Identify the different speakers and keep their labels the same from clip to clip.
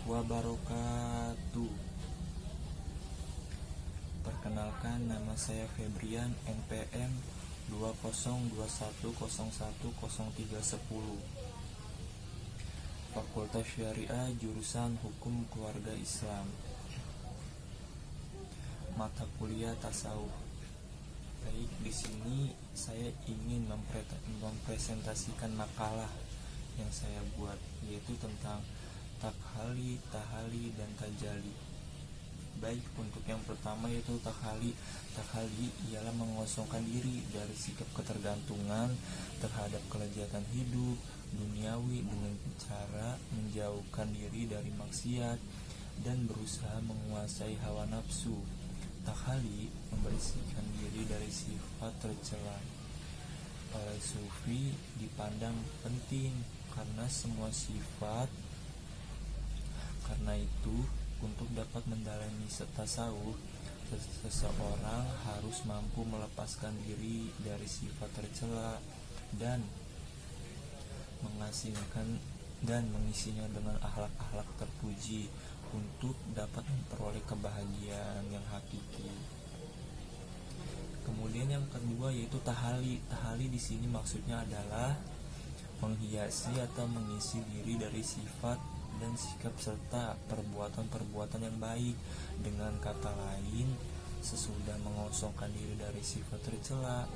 Speaker 1: wabarakatuh. Perkenalkan, nama saya Febrian, NPM 2021010310, Fakultas Syariah, jurusan Hukum Keluarga Islam, mata kuliah tasawuf. Baik, di sini saya ingin mempresentasikan makalah yang saya buat, yaitu tentang takhali, tahali, dan tajali. Baik, untuk yang pertama yaitu takhali. Takhali ialah mengosongkan diri dari sikap ketergantungan terhadap kelezatan hidup duniawi dengan cara menjauhkan diri dari maksiat dan berusaha menguasai hawa nafsu. Takhali membersihkan diri dari sifat tercela. Oleh sufi dipandang penting karena itu untuk dapat mendalami tasawuf, seseorang harus mampu melepaskan diri dari sifat tercela dan mengisinya dengan akhlak-akhlak terpuji untuk dapat memperoleh kebahagiaan yang hakiki. Kemudian yang kedua yaitu tahali. Tahali di sini maksudnya adalah menghiasi atau mengisi diri dari sifat dan sikap serta perbuatan-perbuatan yang baik. Dengan kata lain, sesudah mengosongkan diri dari sifat tercela,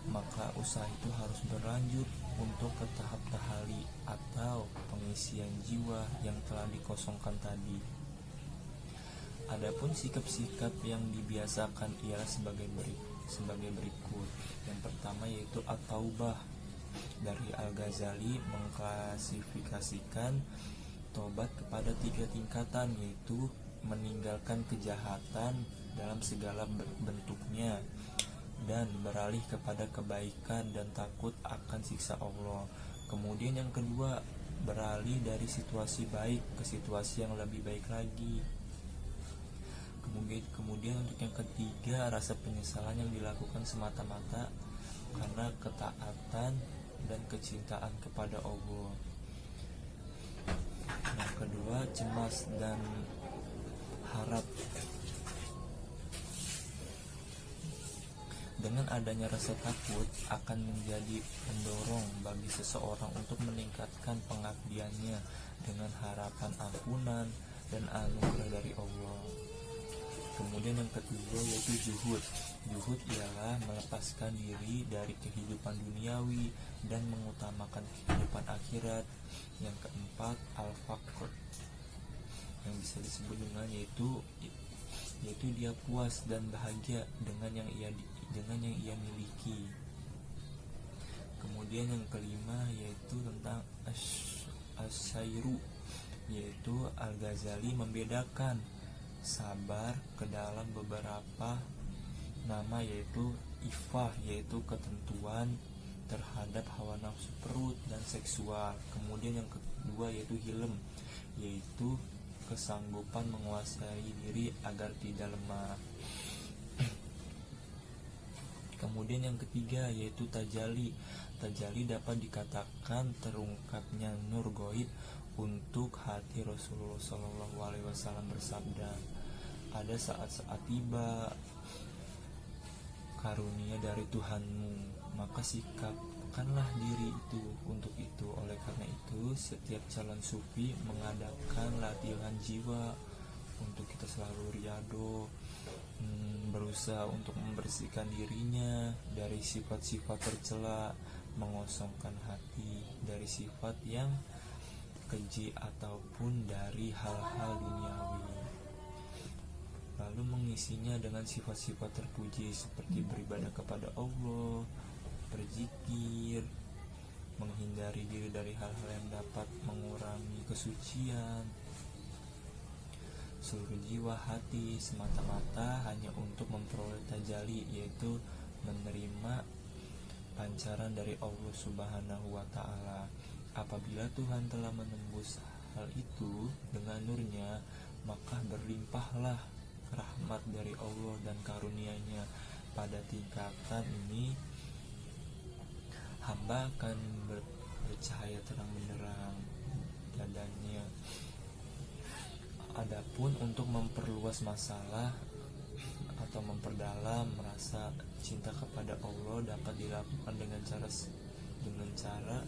Speaker 1: maka usaha itu harus berlanjut untuk ke tahap tahali atau pengisian jiwa yang telah dikosongkan tadi. Adapun sikap-sikap yang dibiasakan ialah sebagai berikut. Yang pertama yaitu at-taubah. Dari Al-Ghazali mengklasifikasikan tobat kepada 3 tingkatan, yaitu meninggalkan kejahatan dalam segala bentuknya dan beralih kepada kebaikan dan takut akan siksa Allah. Kemudian yang kedua, beralih dari situasi baik ke situasi yang lebih baik lagi. Kemudian untuk yang ketiga, rasa penyesalan yang dilakukan semata-mata karena ketaatan dan kecintaan kepada Allah. Yang kedua, cemas dan harap. Dengan adanya rasa takut akan menjadi pendorong bagi seseorang untuk meningkatkan pengabdiannya dengan harapan ampunan dan anugerah dari Allah. Kemudian yang ketiga yaitu juhud. Juhud ialah melepaskan diri dari kehidupan duniawi dan mengutamakan kehidupan akhirat. Yang keempat, al-faqr, yang bisa disebut dengan yaitu dia puas dan bahagia dengan yang ia miliki. Kemudian yang kelima yaitu tentang asyairu, yaitu Al-Ghazali membedakan sabar ke dalam beberapa nama, yaitu ifah, yaitu ketentuan terhadap hawa nafsu perut dan seksual. Kemudian yang kedua yaitu hilm, yaitu kesanggupan menguasai diri agar tidak lemah. Kemudian yang ketiga yaitu tajali. Tajali dapat dikatakan terungkapnya nur gaib untuk hati. Rasulullah SAW bersabda, ada saat-saat tiba karunia dari Tuhanmu, maka sikapkanlah diri itu untuk itu. Oleh karena itu, setiap calon sufi mengadakan latihan jiwa untuk kita selalu riyadhah, berusaha untuk membersihkan dirinya dari sifat-sifat tercela, mengosongkan hati dari sifat yang keji ataupun dari hal-hal duniawi, lalu mengisinya dengan sifat-sifat terpuji seperti beribadah kepada Allah, berzikir, menghindari diri dari hal-hal yang dapat mengurangi kesucian seluruh jiwa hati semata-mata hanya untuk memperoleh tajali, yaitu menerima pancaran dari Allah Subhanahu wa Ta'ala. Apabila Tuhan telah menembus hal itu dengan nurnya, maka berlimpahlah rahmat dari Allah dan karunia-Nya. Pada tingkatan ini hamba akan bercahaya terang benderang dadanya Adapun untuk memperluas masalah atau memperdalam rasa cinta kepada Allah dapat dilakukan dengan cara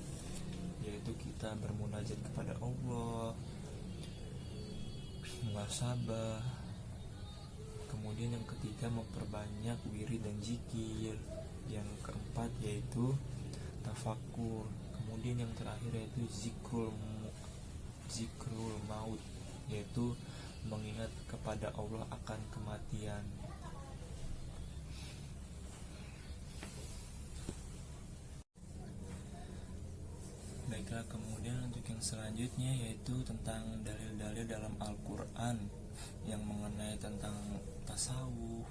Speaker 1: yaitu kita bermunajat kepada Allah, muhasabah. Kemudian yang ketiga, memperbanyak wirid dan zikir. Yang keempat yaitu tafakur. Kemudian yang terakhir yaitu zikrul maut, yaitu mengingat kepada Allah akan kematian. Baiklah, kemudian untuk yang selanjutnya yaitu tentang dalil-dalil dalam Al-Quran yang mengenai tentang tasawuf,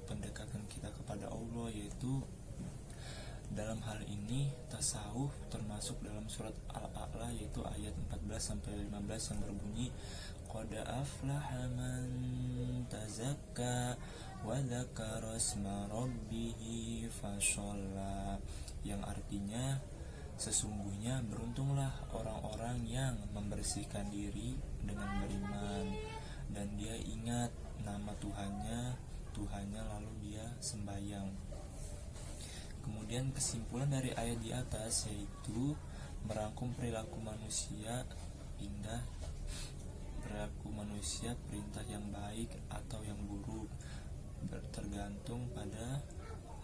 Speaker 1: pendekatan kita kepada Allah, yaitu dalam hal ini tasawuf termasuk dalam surat Al-A'la yaitu ayat 14-15 yang berbunyi qad aflaha man tazakka wa dzakara isma rabbih fashalla, yang artinya sesungguhnya beruntunglah orang-orang yang membersihkan diri dengan beriman dan dia ingat nama Tuhannya lalu dia sembahyang. Kemudian kesimpulan dari ayat di atas yaitu merangkum perilaku manusia perintah yang baik atau yang buruk tergantung pada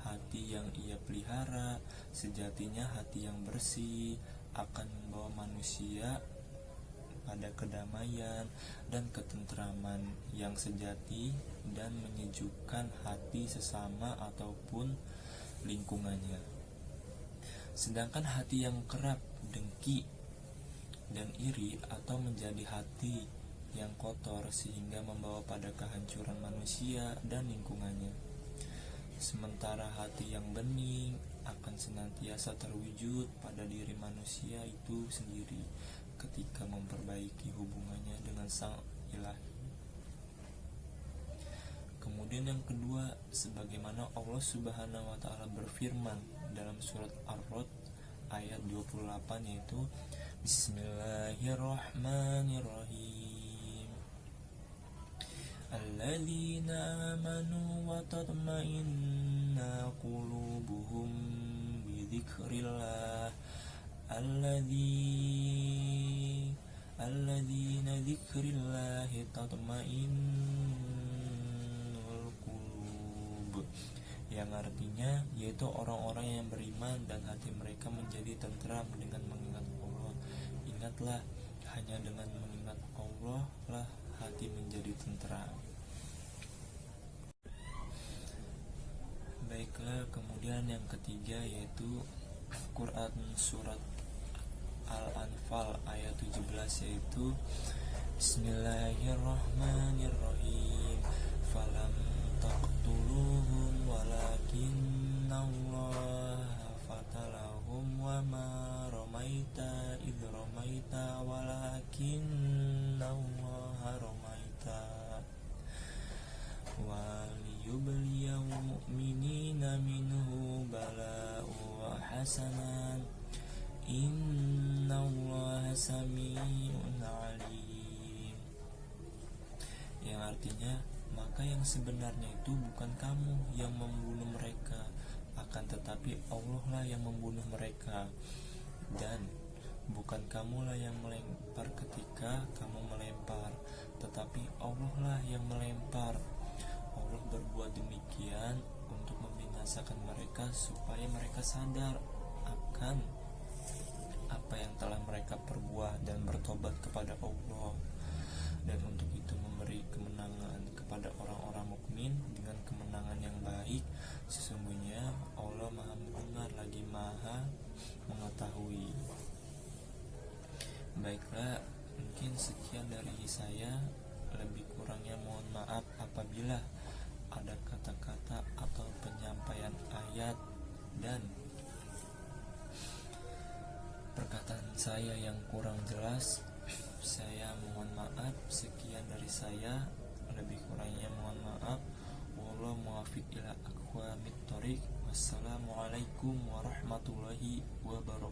Speaker 1: hati yang ia pelihara. Sejatinya hati yang bersih akan membawa manusia pada kedamaian dan ketentraman yang sejati dan menyejukkan hati sesama ataupun lingkungannya. Sedangkan hati yang kerap dengki dan iri atau menjadi hati yang kotor sehingga membawa pada kehancuran manusia dan lingkungannya. Sementara hati yang bening akan senantiasa terwujud pada diri manusia itu sendiri ketika memperbaiki hubungannya dengan Sang Ilahi. Kemudian yang kedua, sebagaimana Allah Subhanahu wa taala berfirman dalam surat Ar-Ra'd ayat 28 yaitu Bismillahirrahmanirrahim. Alladzina amanu wa tatma'inna qulubuhum bi dzikrillah alladzina dzikrillahi tatma'innul qulub, yang artinya yaitu orang-orang yang beriman dan hati mereka menjadi tentram dengan mengingat Allah. Ingatlah, hanya dengan mengingat Allah lah hati menjadi tentram. Baiklah, kemudian yang ketiga yaitu Quran surat Al-Anfal ayat 17 yaitu Bismillahirrahmanirrahim. Falam taqtuluhum walakinallaha fatalahum wa ma ramaita idh ramaita walakinallaha ramaita wa liyubliyal mu'minina minhu bala'u hasanan innallaha sami'un alim, yang artinya maka yang sebenarnya itu bukan kamu yang membunuh mereka, akan tetapi Allah lah yang membunuh mereka, dan bukan kamulah yang melempar ketika kamu melempar, tetapi Allah lah yang melempar. Allah berbuat demikian untuk membinasakan mereka supaya mereka sadar akan apa yang telah mereka perbuat dan bertobat kepada Allah, dan untuk itu memberi kemenangan kepada orang-orang mukmin dengan kemenangan yang baik. Sesungguhnya Allah Maha mendengar lagi Maha mengetahui. Baiklah, mungkin sekian dari saya, lebih kurangnya mohon maaf apabila ada kata-kata atau penyampaian ayat dan perkataan saya yang kurang jelas. Saya mohon maaf. Sekian dari saya, lebih kurangnya mohon maaf. Wallahu muwaffiq ila aqwamit thoriq. Wassalamualaikum warahmatullahi wabarakatuh.